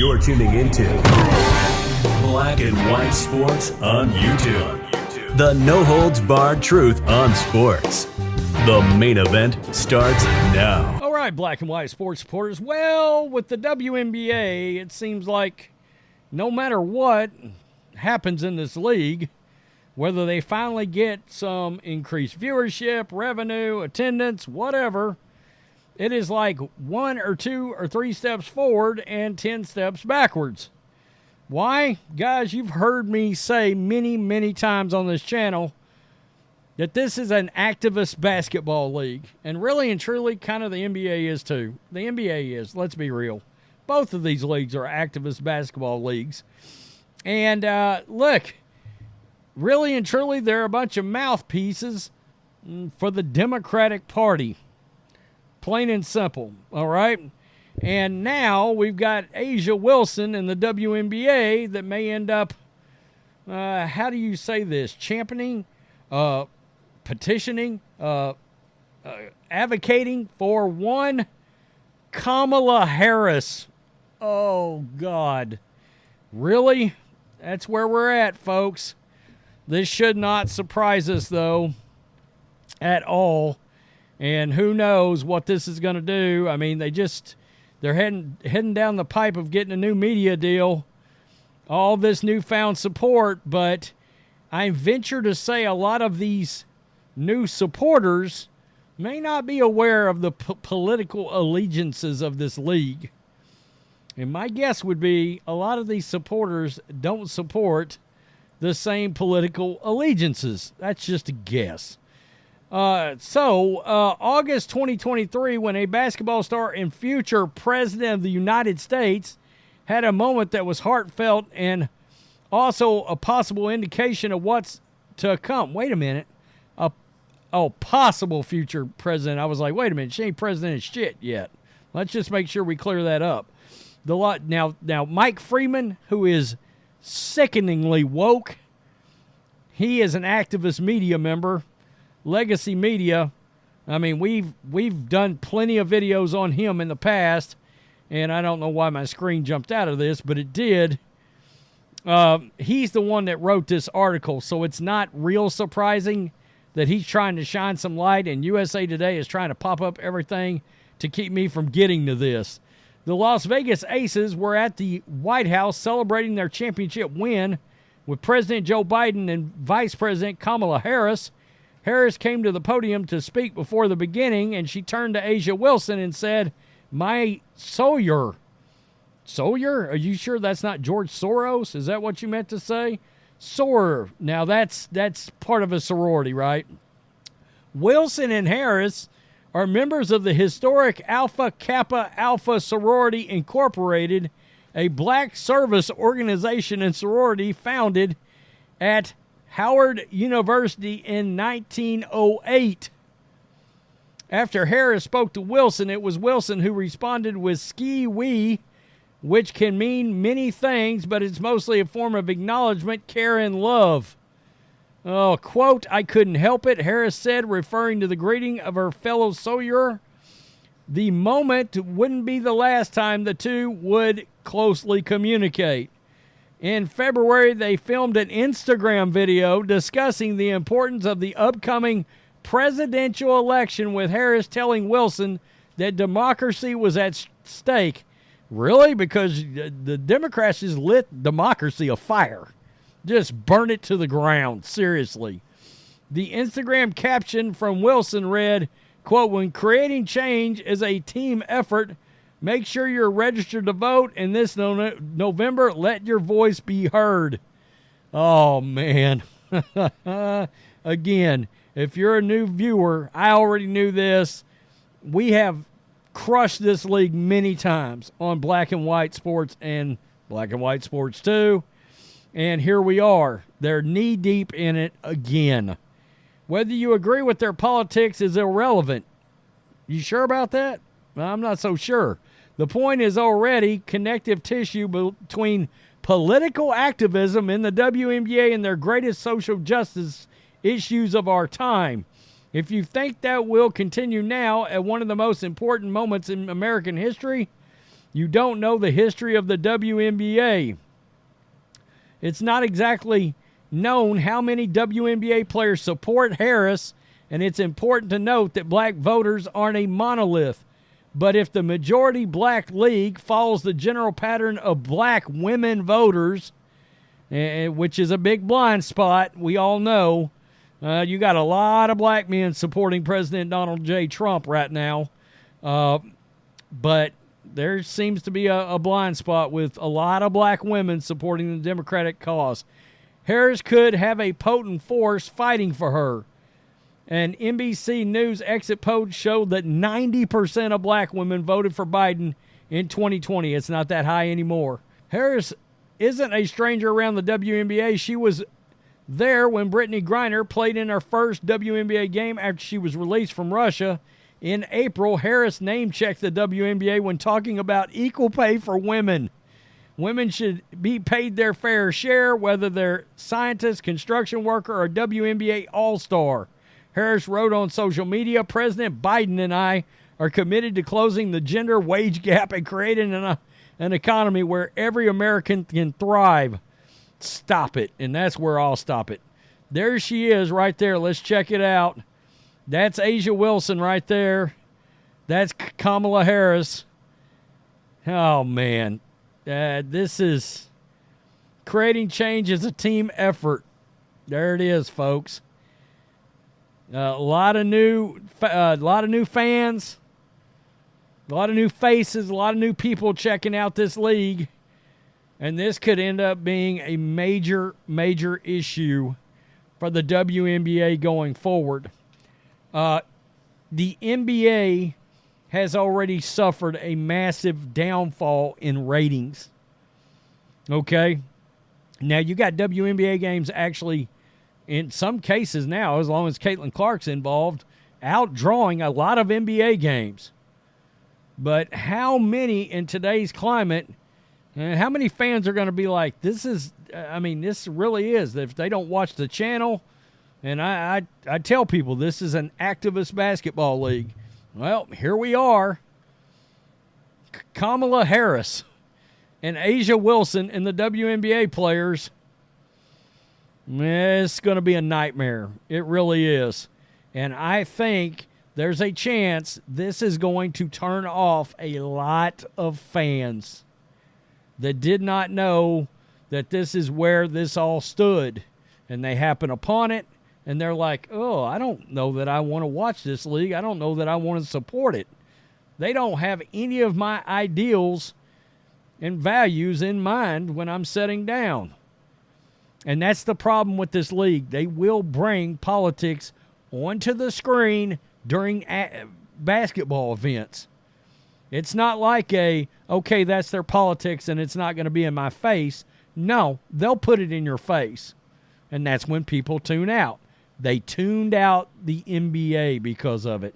You're tuning into Black and White Sports on YouTube. The no-holds-barred truth on sports. The main event starts now. All right, Black and White Sports supporters. Well, with the WNBA, it seems like no matter what happens in this league, whether they finally get some increased viewership, revenue, attendance, whatever, it is like 1 or 2 or 3 steps forward and 10 steps backwards. Why? Guys, you've heard me say many, many times on this channel that this is an activist basketball league. And really and truly, kind of the NBA is too. The NBA is, let's be real. Both of these leagues are activist basketball leagues. And look, really and truly, they're a bunch of mouthpieces for the Democratic Party. Plain and simple, all right? And now we've got A'ja Wilson in the WNBA that may end up, how do you say this, championing, petitioning, advocating for one Kamala Harris. Oh, God. Really? That's where we're at, folks. This should not surprise us, though, at all. And who knows what this is going to do. I mean, they're heading down the pipe of getting a new media deal, all this newfound support, but I venture to say a lot of these new supporters may not be aware of the political allegiances of this league. And my guess would be a lot of these supporters don't support the same political allegiances. That's just a guess. August 2023, when a basketball star and future president of the United States had a moment that was heartfelt and also a possible indication of what's to come. Wait a minute. Possible future president. I was like, wait a minute, she ain't president of shit yet. Let's just make sure we clear that up. Now, Mike Freeman, who is sickeningly woke, he is an activist media member. Legacy Media, I mean, we've done plenty of videos on him in the past, and I don't know why my screen jumped out of this, but it did. He's the one that wrote this article, so it's not real surprising that he's trying to shine some light, and USA Today is trying to pop up everything to keep me from getting to this. The Las Vegas Aces were at the White House celebrating their championship win with President Joe Biden and Vice President Kamala Harris. Harris came to the podium to speak before the beginning, and she turned to A'ja Wilson and said, "My Sawyer." Sawyer? Are you sure that's not George Soros? Is that what you meant to say? Sawyer. Now, that's part of a sorority, right? Wilson and Harris are members of the historic Alpha Kappa Alpha Sorority Incorporated, a black service organization and sorority founded at Howard University in 1908. After Harris spoke to Wilson, it was Wilson who responded with "ski wee," which can mean many things, but it's mostly a form of acknowledgement, care, and love. Oh, quote, "I couldn't help it," Harris said, referring to the greeting of her fellow Sawyer. The moment wouldn't be the last time the two would closely communicate. In February, they filmed an Instagram video discussing the importance of the upcoming presidential election, with Harris telling Wilson that democracy was at stake. Really? Because the Democrats just lit democracy afire. Just burn it to the ground. Seriously. The Instagram caption from Wilson read, quote, "When creating change is a team effort, make sure you're registered to vote, and this November, let your voice be heard." Oh, man. Again, if you're a new viewer, I already knew this. We have crushed this league many times on Black and White Sports and Black and White Sports 2. And here we are. They're knee-deep in it again. Whether you agree with their politics is irrelevant. You sure about that? I'm not so sure. The point is already connective tissue between political activism in the WNBA and their greatest social justice issues of our time. If you think that will continue now at one of the most important moments in American history, You don't know the history of the WNBA. It's not exactly known how many WNBA players support Harris, and it's important to note that black voters aren't a monolith. But if the majority black league follows the general pattern of black women voters, which is a big blind spot, we all know, you got a lot of black men supporting President Donald J. Trump right now. But there seems to be a blind spot with a lot of black women supporting the Democratic cause. Harris could have a potent force fighting for her. An NBC News exit poll showed that 90% of black women voted for Biden in 2020. It's not that high anymore. Harris isn't a stranger around the WNBA. She was there when Brittany Griner played in her first WNBA game after she was released from Russia. In April, Harris name-checked the WNBA when talking about equal pay for women. Women should be paid their fair share, whether they're scientist, construction worker, or WNBA all-star. Harris wrote on social media, President Biden and I are committed to closing the gender wage gap and creating an economy where every American can thrive. Stop it. And that's where I'll stop it. There she is right there. Let's check it out. That's Asia Wilson right there. That's Kamala Harris. Oh, man. This is creating change as a team effort. There it is, folks. A lot of new fans, a lot of new faces, a lot of new people checking out this league, and this could end up being a major, major issue for the WNBA going forward. The NBA has already suffered a massive downfall in ratings. Okay, now you got WNBA games actually, in some cases now, as long as Caitlin Clark's involved, outdrawing a lot of NBA games. But how many in today's climate, how many fans are going to be like, this really is, if they don't watch the channel, and I tell people this is an activist basketball league. Well, here we are. Kamala Harris and Asia Wilson and the WNBA players. It's going to be a nightmare. It really is. And I think there's a chance this is going to turn off a lot of fans that did not know that this is where this all stood. And they happen upon it, and they're like, oh, I don't know that I want to watch this league. I don't know that I want to support it. They don't have any of my ideals and values in mind when I'm sitting down. And that's the problem with this league. They will bring politics onto the screen during basketball events. It's not like okay, that's their politics and it's not going to be in my face. No, they'll put it in your face. And that's when people tune out. They tuned out the NBA because of it.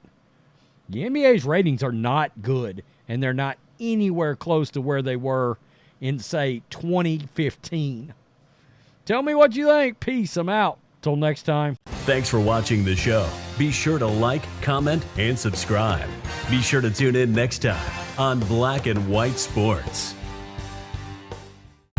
The NBA's ratings are not good, and they're not anywhere close to where they were in, say, 2015. Tell me what you think. Peace. I'm out. Till next time. Thanks for watching the show. Be sure to like, comment, and subscribe. Be sure to tune in next time on Black and White Sports.